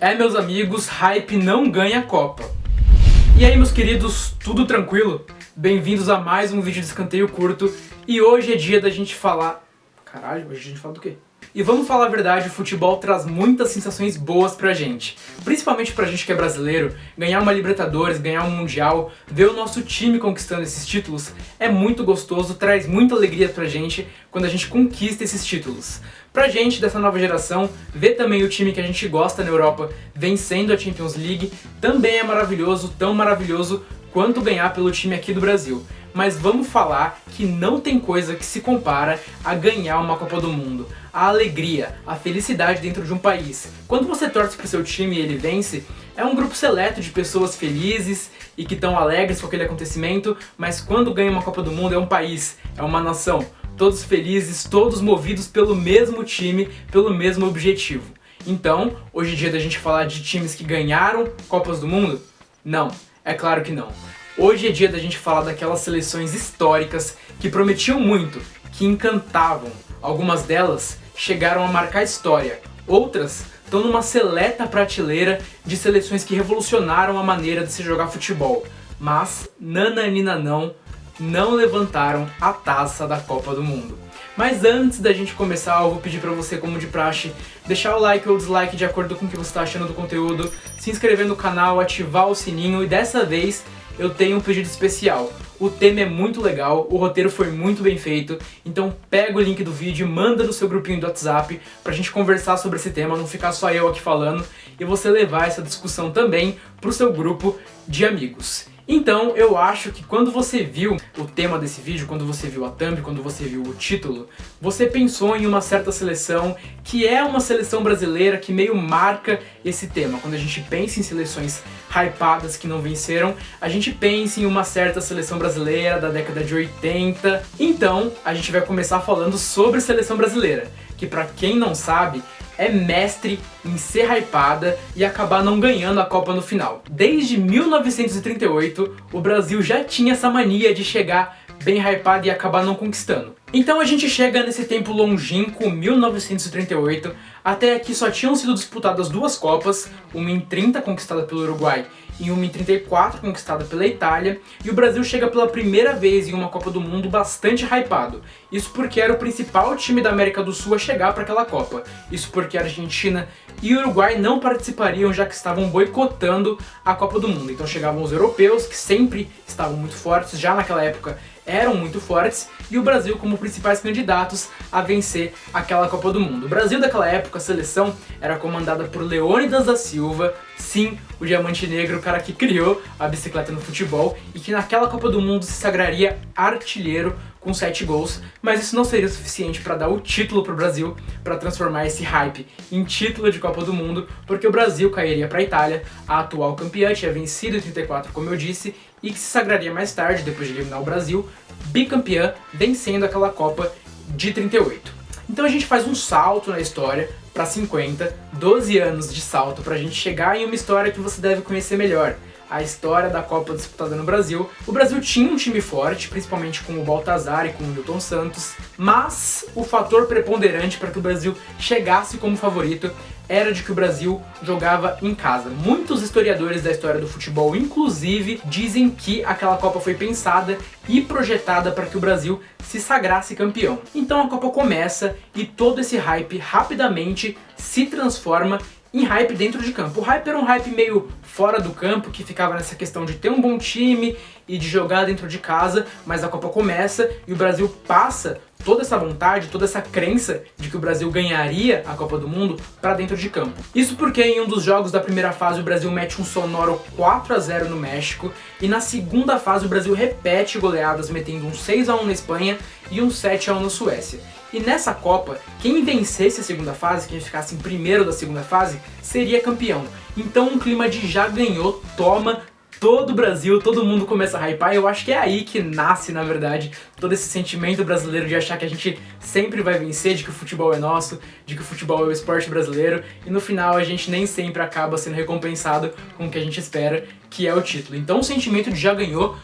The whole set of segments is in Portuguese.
Meus amigos, hype não ganha Copa. E aí, meus queridos, tudo tranquilo? Bem-vindos a mais um vídeo de escanteio curto. E hoje é dia da gente falar... Caralho, hoje a gente fala do quê? E vamos falar a verdade, o futebol traz muitas sensações boas pra gente. Principalmente pra gente que é brasileiro, ganhar uma Libertadores, ganhar um Mundial, ver o nosso time conquistando esses títulos é muito gostoso, traz muita alegria pra gente quando a gente conquista esses títulos. Pra gente dessa nova geração, ver também o time que a gente gosta na Europa vencendo a Champions League também é maravilhoso, tão maravilhoso quanto ganhar pelo time aqui do Brasil. Mas vamos falar que não tem coisa que se compara a ganhar uma Copa do Mundo. A alegria, a felicidade dentro de um país. Quando você torce pro seu time e ele vence, é um grupo seleto de pessoas felizes e que estão alegres com aquele acontecimento, mas quando ganha uma Copa do Mundo é um país, é uma nação. Todos felizes, todos movidos pelo mesmo time, pelo mesmo objetivo. Então, hoje é dia da gente falar de times que ganharam Copas do Mundo? Não, é claro que não. Hoje é dia da gente falar daquelas seleções históricas que prometiam muito, que encantavam. Algumas delas chegaram a marcar história, outras estão numa seleta prateleira de seleções que revolucionaram a maneira de se jogar futebol. Mas, nananina não levantaram a taça da Copa do Mundo. Mas antes da gente começar, eu vou pedir pra você, como de praxe, deixar o like ou dislike de acordo com o que você está achando do conteúdo, se inscrever no canal, ativar o sininho e dessa vez eu tenho um pedido especial. O tema é muito legal, o roteiro foi muito bem feito, então pega o link do vídeo, manda no seu grupinho do WhatsApp pra gente conversar sobre esse tema, não ficar só eu aqui falando, e você levar essa discussão também pro seu grupo de amigos. Então, eu acho que quando você viu o tema desse vídeo, quando você viu a thumb, quando você viu o título, você pensou em uma certa seleção que é uma seleção brasileira que meio marca esse tema. Quando a gente pensa em seleções hypadas que não venceram, a gente pensa em uma certa seleção brasileira da década de 80. Então, a gente vai começar falando sobre seleção brasileira, que pra quem não sabe, é mestre em ser hypada e acabar não ganhando a Copa no final. Desde 1938, o Brasil já tinha essa mania de chegar bem hypado e acabar não conquistando. Então a gente chega nesse tempo longínquo, 1938, até aqui só tinham sido disputadas duas Copas, uma em 30 conquistada pelo Uruguai e uma em 34 conquistada pela Itália, e o Brasil chega pela primeira vez em uma Copa do Mundo bastante hypado. Isso porque era o principal time da América do Sul a chegar para aquela Copa. Isso porque a Argentina e o Uruguai não participariam, já que estavam boicotando a Copa do Mundo. Então chegavam os europeus, que sempre estavam muito fortes, já naquela época eram muito fortes, e o Brasil como principais candidatos a vencer aquela Copa do Mundo. O Brasil daquela época, a seleção, era comandada por Leônidas da Silva, sim, o Diamante Negro, o cara que criou a bicicleta no futebol, e que naquela Copa do Mundo se sagraria artilheiro com 7 gols, mas isso não seria suficiente para dar o título para o Brasil, para transformar esse hype em título de Copa do Mundo, porque o Brasil cairia para a Itália, a atual campeã, tinha vencido em 34, como eu disse, e que se sagraria mais tarde, depois de eliminar o Brasil, bicampeã, vencendo aquela Copa de 38. Então a gente faz um salto na história para 50, 12 anos de salto para a gente chegar em uma história que você deve conhecer melhor. A história da Copa disputada no Brasil. O Brasil tinha um time forte, principalmente com o Baltazar e com o Nilton Santos, mas o fator preponderante para que o Brasil chegasse como favorito era de que o Brasil jogava em casa. Muitos historiadores da história do futebol, inclusive, dizem que aquela Copa foi pensada e projetada para que o Brasil se sagrasse campeão. Então a Copa começa e todo esse hype rapidamente se transforma em hype dentro de campo. O hype era um hype meio fora do campo, que ficava nessa questão de ter um bom time e de jogar dentro de casa, mas a Copa começa e o Brasil passa toda essa vontade, toda essa crença de que o Brasil ganharia a Copa do Mundo para dentro de campo. Isso porque em um dos jogos da primeira fase o Brasil mete um sonoro 4-0 no México, e na segunda fase o Brasil repete goleadas, metendo um 6-1 na Espanha e um 7-1 na Suécia. E nessa Copa, quem vencesse a segunda fase, quem ficasse em primeiro da segunda fase, seria campeão. Então um clima de já ganhou, toma, todo o Brasil, todo mundo começa a hypar, e eu acho que é aí que nasce, na verdade, todo esse sentimento brasileiro de achar que a gente sempre vai vencer, de que o futebol é nosso, de que o futebol é o esporte brasileiro, e no final a gente nem sempre acaba sendo recompensado com o que a gente espera, que é o título. Então o sentimento de já ganhou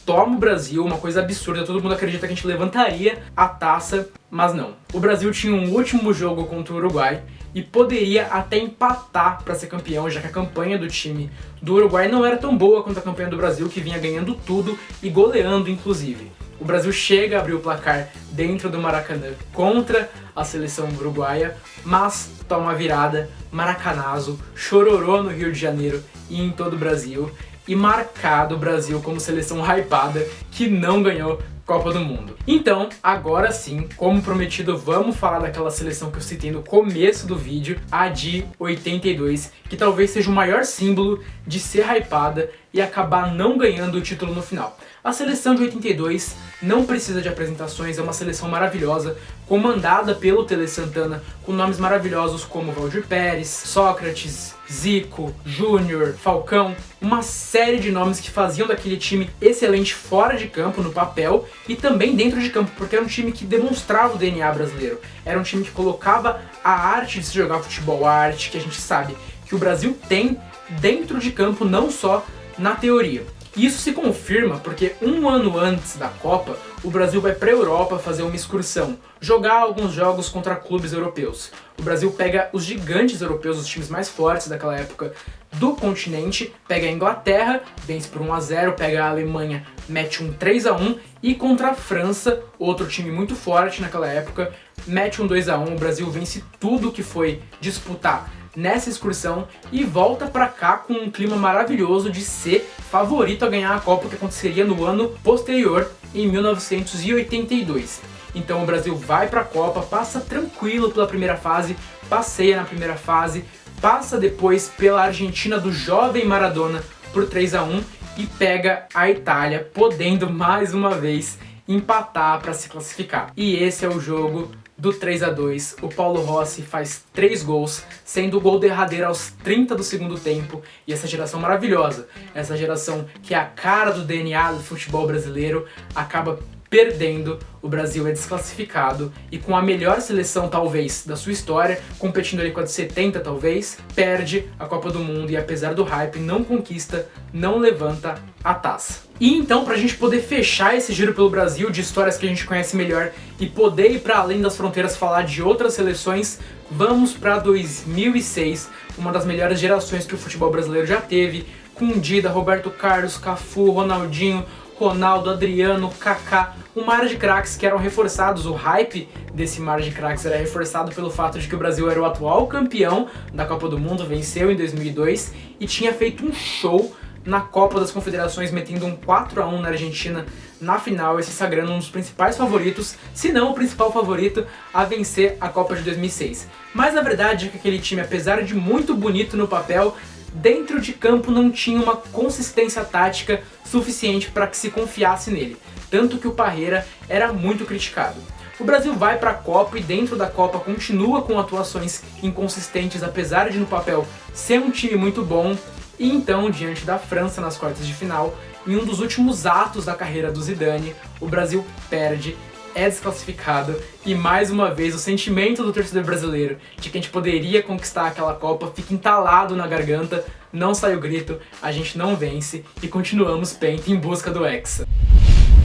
toma o Brasil, uma coisa absurda, todo mundo acredita que a gente levantaria a taça, mas não. O Brasil tinha um último jogo contra o Uruguai, e poderia até empatar para ser campeão, já que a campanha do time do Uruguai não era tão boa quanto a campanha do Brasil, que vinha ganhando tudo e goleando inclusive. O Brasil chega a abrir o placar dentro do Maracanã contra a seleção uruguaia, mas toma a virada, maracanazo, chororô no Rio de Janeiro e em todo o Brasil, e marcado o Brasil como seleção hypada que não ganhou Copa do Mundo. Então, agora sim, como prometido, vamos falar daquela seleção que eu citei no começo do vídeo, a de 82, que talvez seja o maior símbolo de ser hypada e acabar não ganhando o título no final. A seleção de 82 não precisa de apresentações, é uma seleção maravilhosa, comandada pelo Tele Santana, com nomes maravilhosos como Valdir Pérez, Sócrates, Zico, Júnior, Falcão, uma série de nomes que faziam daquele time excelente fora de campo, no papel, e também dentro de campo, porque era um time que demonstrava o DNA brasileiro. Era um time que colocava a arte de se jogar futebol, a arte que a gente sabe que o Brasil tem dentro de campo, não só na teoria. E isso se confirma porque um ano antes da Copa, o Brasil vai para a Europa fazer uma excursão, jogar alguns jogos contra clubes europeus. O Brasil pega os gigantes europeus, os times mais fortes daquela época do continente, pega a Inglaterra, vence por 1-0, pega a Alemanha, mete um 3-1 e contra a França, outro time muito forte naquela época, mete um 2-1, o Brasil vence tudo que foi disputar nessa excursão e volta pra cá com um clima maravilhoso de ser favorito a ganhar a Copa, que aconteceria no ano posterior, em 1982. Então o Brasil vai pra Copa, passa tranquilo pela primeira fase, passeia na primeira fase, passa depois pela Argentina do jovem Maradona por 3-1 e pega a Itália, podendo mais uma vez empatar para se classificar. E esse é o jogo do 3-2, o Paulo Rossi faz 3 gols, sendo o gol derradeiro aos 30 do segundo tempo, e essa geração maravilhosa, essa geração que é a cara do DNA do futebol brasileiro, acaba perdendo, o Brasil é desclassificado, e com a melhor seleção talvez da sua história, competindo ali com a de 70 talvez, perde a Copa do Mundo e apesar do hype não conquista, não levanta a taça. E então, pra gente poder fechar esse giro pelo Brasil, de histórias que a gente conhece melhor e poder ir pra além das fronteiras falar de outras seleções, vamos pra 2006, uma das melhores gerações que o futebol brasileiro já teve, com Dida, Roberto Carlos, Cafu, Ronaldinho, Ronaldo, Adriano, Kaká, um mar de craques que eram reforçados, o hype desse mar de craques era reforçado pelo fato de que o Brasil era o atual campeão da Copa do Mundo, venceu em 2002 e tinha feito um show na Copa das Confederações, metendo um 4-1 na Argentina na final e se sagrando um dos principais favoritos, se não o principal favorito, a vencer a Copa de 2006. Mas a verdade é que aquele time, apesar de muito bonito no papel, dentro de campo não tinha uma consistência tática suficiente para que se confiasse nele, tanto que o Parreira era muito criticado. O Brasil vai para a Copa e dentro da Copa continua com atuações inconsistentes, apesar de no papel ser um time muito bom, e então, diante da França nas quartas de final, em um dos últimos atos da carreira do Zidane, o Brasil perde, é desclassificado e mais uma vez o sentimento do torcedor brasileiro de que a gente poderia conquistar aquela Copa fica entalado na garganta, não sai o grito, a gente não vence e continuamos pente em busca do Hexa.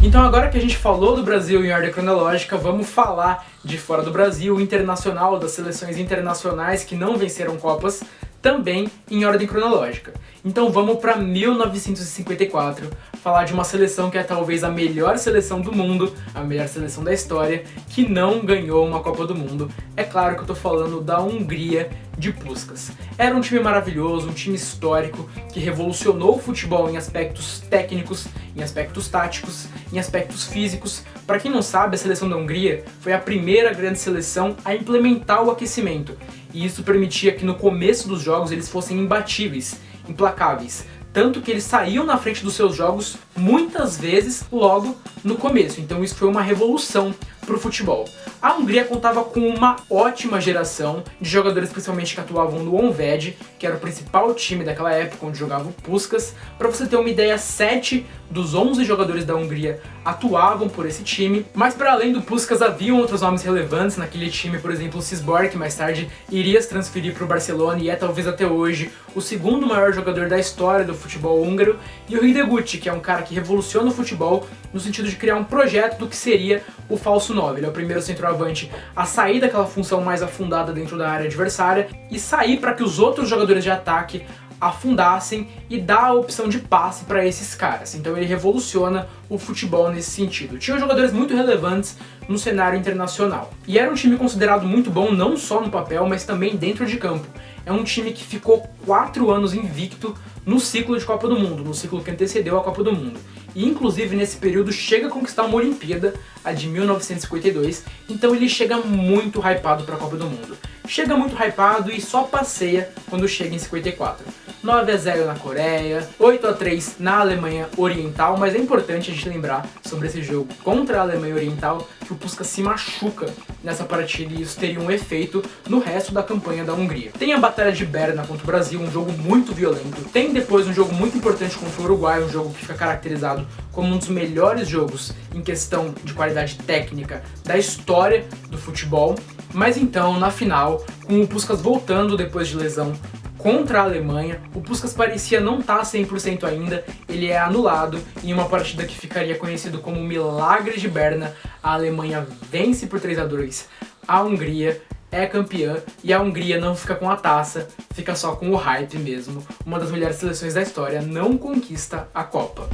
Então agora que a gente falou do Brasil em ordem cronológica, vamos falar de fora do Brasil, internacional, das seleções internacionais que não venceram Copas, também em ordem cronológica. Então vamos para 1954, falar de uma seleção que é talvez a melhor seleção do mundo, a melhor seleção da história, que não ganhou uma Copa do Mundo. É claro que eu tô falando da Hungria de Puskás. Era um time maravilhoso, um time histórico, que revolucionou o futebol em aspectos técnicos, em aspectos táticos, em aspectos físicos. Para quem não sabe, a seleção da Hungria foi a primeira grande seleção a implementar o aquecimento, e isso permitia que no começo dos jogos eles fossem imbatíveis, implacáveis. Tanto que eles saíam na frente dos seus jogos muitas vezes logo no começo. Então isso foi uma revolução para o futebol. A Hungria contava com uma ótima geração de jogadores, principalmente que atuavam no Honvéd, que era o principal time daquela época onde jogava o Puskás. Para você ter uma ideia, 7 dos 11 jogadores da Hungria atuavam por esse time, mas para além do Puskás haviam outros nomes relevantes naquele time, por exemplo o Cisbor, que mais tarde iria se transferir para o Barcelona e é talvez até hoje o segundo maior jogador da história do futebol húngaro, e o Hidegkuti, que é um cara que revoluciona o futebol no sentido de criar um projeto do que seria o falso 9. Ele é o primeiro centroavante a sair daquela função mais afundada dentro da área adversária e sair para que os outros jogadores de ataque afundassem e dar a opção de passe para esses caras. Então ele revoluciona o futebol nesse sentido. Tinha jogadores muito relevantes no cenário internacional. E era um time considerado muito bom não só no papel, mas também dentro de campo. É um time que ficou 4 anos invicto no ciclo de Copa do Mundo, no ciclo que antecedeu a Copa do Mundo. E inclusive nesse período chega a conquistar uma Olimpíada, a de 1952, então ele chega muito hypado para a Copa do Mundo. Chega muito hypado e só passeia quando chega em 54. 9-0 na Coreia, 8-3 na Alemanha Oriental, mas é importante a gente lembrar sobre esse jogo contra a Alemanha Oriental que o Puskás se machuca nessa partida e isso teria um efeito no resto da campanha da Hungria. Tem a Batalha de Berna contra o Brasil, um jogo muito violento. Tem depois um jogo muito importante contra o Uruguai, um jogo que fica caracterizado como um dos melhores jogos em questão de qualidade técnica da história do futebol. Mas então, na final, com o Puskás voltando depois de lesão contra a Alemanha, o Puskás parecia não estar 100% ainda, ele é anulado em uma partida que ficaria conhecido como Milagre de Berna. A Alemanha vence por 3-2 a Hungria, é campeã e a Hungria não fica com a taça, fica só com o hype mesmo. Uma das melhores seleções da história não conquista a Copa.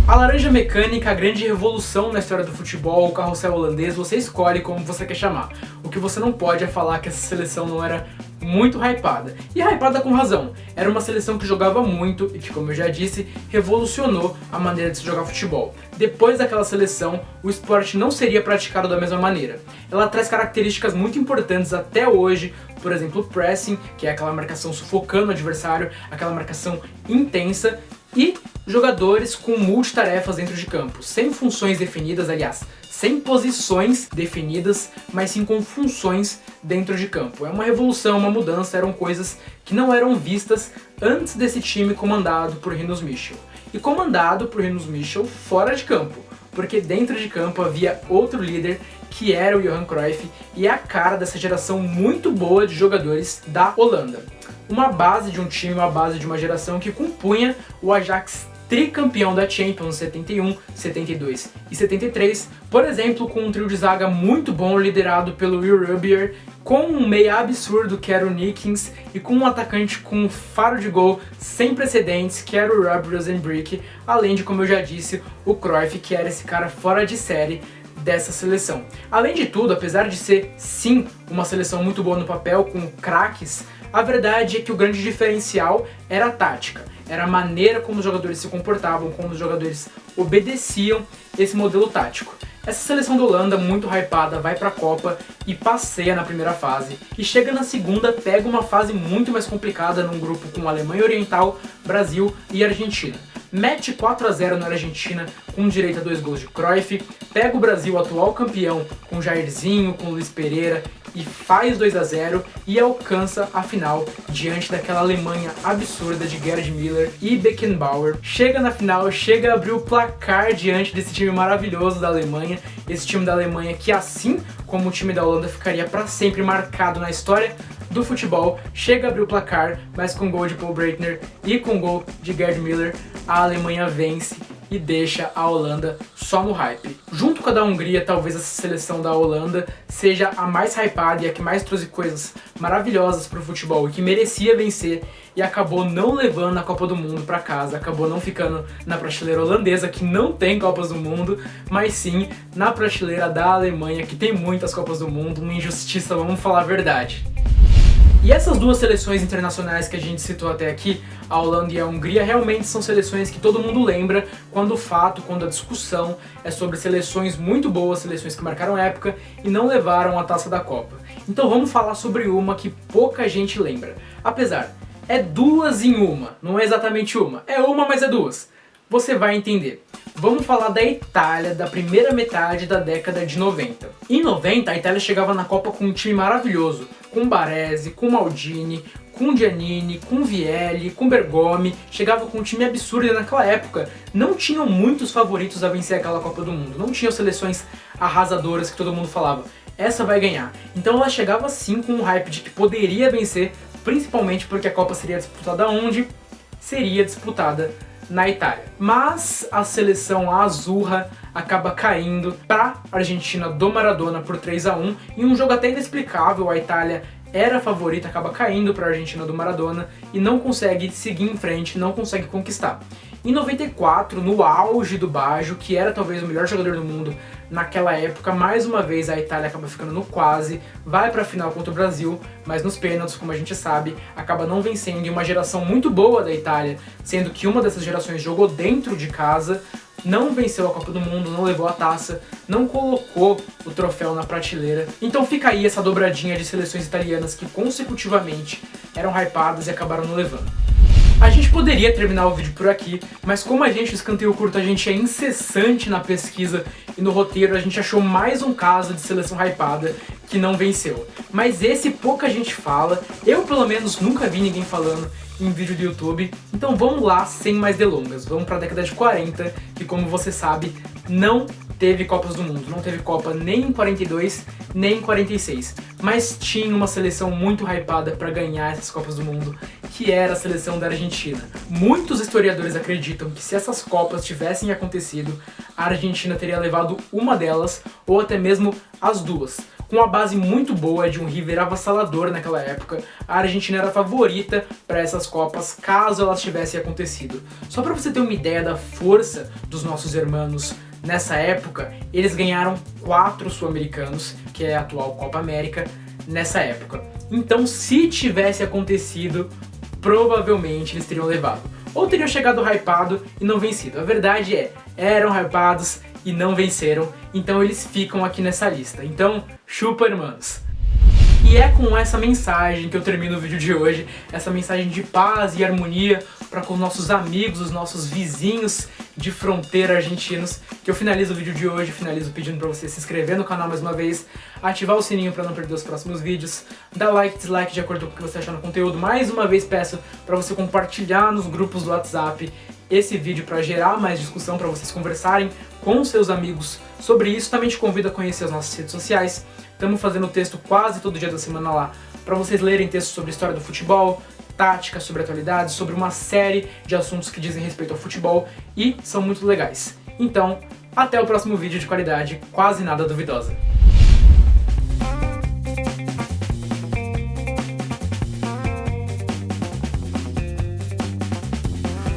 A laranja mecânica, a grande revolução na história do futebol, o carrossel holandês, você escolhe como você quer chamar. O que você não pode é falar que essa seleção não era muito hypada. E hypada com razão. Era uma seleção que jogava muito e que, como eu já disse, revolucionou a maneira de se jogar futebol. Depois daquela seleção, o esporte não seria praticado da mesma maneira. Ela traz características muito importantes até hoje, por exemplo, o pressing, que é aquela marcação sufocando o adversário, aquela marcação intensa, e jogadores com multitarefas dentro de campo, sem funções definidas, aliás, sem posições definidas, mas sim com funções dentro de campo. É uma revolução, uma mudança, eram coisas que não eram vistas antes desse time comandado por Rinus Michel. E comandado por Rinus Michel fora de campo, porque dentro de campo havia outro líder que era o Johan Cruyff e é a cara dessa geração muito boa de jogadores da Holanda. Uma base de um time, uma base de uma geração que compunha o Ajax tricampeão da Champions 71, 72 e 73, por exemplo, com um trio de zaga muito bom liderado pelo Will Rubbier, com um meia absurdo que era o Nickens e com um atacante com um faro de gol sem precedentes que era o Rob Rosenbrick, além de, como eu já disse, o Cruyff, que era esse cara fora de série dessa seleção. Além de tudo, apesar de ser sim uma seleção muito boa no papel, com craques, a verdade é que o grande diferencial era a tática, era a maneira como os jogadores se comportavam, como os jogadores obedeciam esse modelo tático. Essa seleção da Holanda, muito hypada, vai para a Copa e passeia na primeira fase. E chega na segunda, pega uma fase muito mais complicada num grupo com Alemanha Oriental, Brasil e Argentina. Mete 4-0 na Argentina com direito a 2 gols de Cruyff, pega o Brasil, atual campeão, com Jairzinho, com Luiz Pereira, e faz 2-0 e alcança a final diante daquela Alemanha absurda de Gerd Müller e Beckenbauer. Chega na final, chega a abrir o placar diante desse time maravilhoso da Alemanha, esse time da Alemanha que, assim como o time da Holanda, ficaria para sempre marcado na história do futebol. Chega a abrir o placar, mas com gol de Paul Breitner e com gol de Gerd Müller, a Alemanha vence e deixa a Holanda só no hype. Junto com a da Hungria, talvez essa seleção da Holanda seja a mais hypada e a que mais trouxe coisas maravilhosas para o futebol e que merecia vencer e acabou não levando a Copa do Mundo para casa, acabou não ficando na prateleira holandesa, que não tem Copas do Mundo, mas sim na prateleira da Alemanha, que tem muitas Copas do Mundo, uma injustiça, vamos falar a verdade. E essas duas seleções internacionais que a gente citou até aqui, a Holanda e a Hungria, realmente são seleções que todo mundo lembra quando o fato, quando a discussão é sobre seleções muito boas, seleções que marcaram época e não levaram a taça da Copa. Então vamos falar sobre uma que pouca gente lembra. Apesar, é duas em uma, não é exatamente uma, é uma, mas é duas. Você vai entender. Vamos falar da Itália, da primeira metade da década de 90. Em 90, a Itália chegava na Copa com um time maravilhoso, com Baresi, com Maldini, com Giannini, com Vieri, com Bergomi, chegava com um time absurdo e naquela época não tinham muitos favoritos a vencer aquela Copa do Mundo, não tinham seleções arrasadoras que todo mundo falava, essa vai ganhar. Então ela chegava sim com um hype de que poderia vencer, principalmente porque a Copa seria disputada onde? Seria disputada na Itália. Mas a seleção azurra acaba caindo para a Argentina do Maradona por 3-1 em um jogo até inexplicável. A Itália era a favorita, acaba caindo para a Argentina do Maradona e não consegue seguir em frente, não consegue conquistar. Em 94, no auge do Baggio, que era talvez o melhor jogador do mundo naquela época, mais uma vez a Itália acaba ficando no quase, vai para a final contra o Brasil, mas nos pênaltis, como a gente sabe, acaba não vencendo. E uma geração muito boa da Itália, sendo que uma dessas gerações jogou dentro de casa, não venceu a Copa do Mundo, não levou a taça, não colocou o troféu na prateleira. Então fica aí essa dobradinha de seleções italianas que consecutivamente eram hypadas e acabaram não levando. A gente poderia terminar o vídeo por aqui, mas como a gente, o Escanteio Curto, a gente é incessante na pesquisa e no roteiro, a gente achou mais um caso de seleção hypada que não venceu. Mas esse pouca gente fala, eu pelo menos nunca vi ninguém falando em vídeo do YouTube. Então vamos lá, sem mais delongas, vamos para a década de 40, que como você sabe, não teve Copas do Mundo, não teve Copa nem em 42, nem em 46, mas tinha uma seleção muito hypada para ganhar essas Copas do Mundo, que era a seleção da Argentina. Muitos historiadores acreditam que se essas Copas tivessem acontecido, a Argentina teria levado uma delas, ou até mesmo as duas. Com uma base muito boa de um River avassalador naquela época, a Argentina era a favorita para essas Copas, caso elas tivessem acontecido. Só para você ter uma ideia da força dos nossos irmãos nessa época, eles ganharam 4 sul-americanos, que é a atual Copa América, nessa época. Então, se tivesse acontecido, provavelmente eles teriam levado. Ou teriam chegado hypado e não vencido. A verdade é, eram hypados e não venceram, então eles ficam aqui nessa lista. Então, chupa, irmãos! E é com essa mensagem que eu termino o vídeo de hoje, essa mensagem de paz e harmonia para com nossos amigos, os nossos vizinhos de fronteira argentinos, que eu finalizo o vídeo de hoje, finalizo pedindo para você se inscrever no canal mais uma vez, ativar o sininho para não perder os próximos vídeos, dar like, dislike de acordo com o que você achar no conteúdo. Mais uma vez peço para você compartilhar nos grupos do WhatsApp esse vídeo para gerar mais discussão, para vocês conversarem com seus amigos sobre isso. Também te convido a conhecer as nossas redes sociais. Estamos fazendo texto quase todo dia da semana lá, para vocês lerem textos sobre história do futebol, tática, sobre atualidades, sobre uma série de assuntos que dizem respeito ao futebol e são muito legais. Então, até o próximo vídeo de qualidade quase nada duvidosa.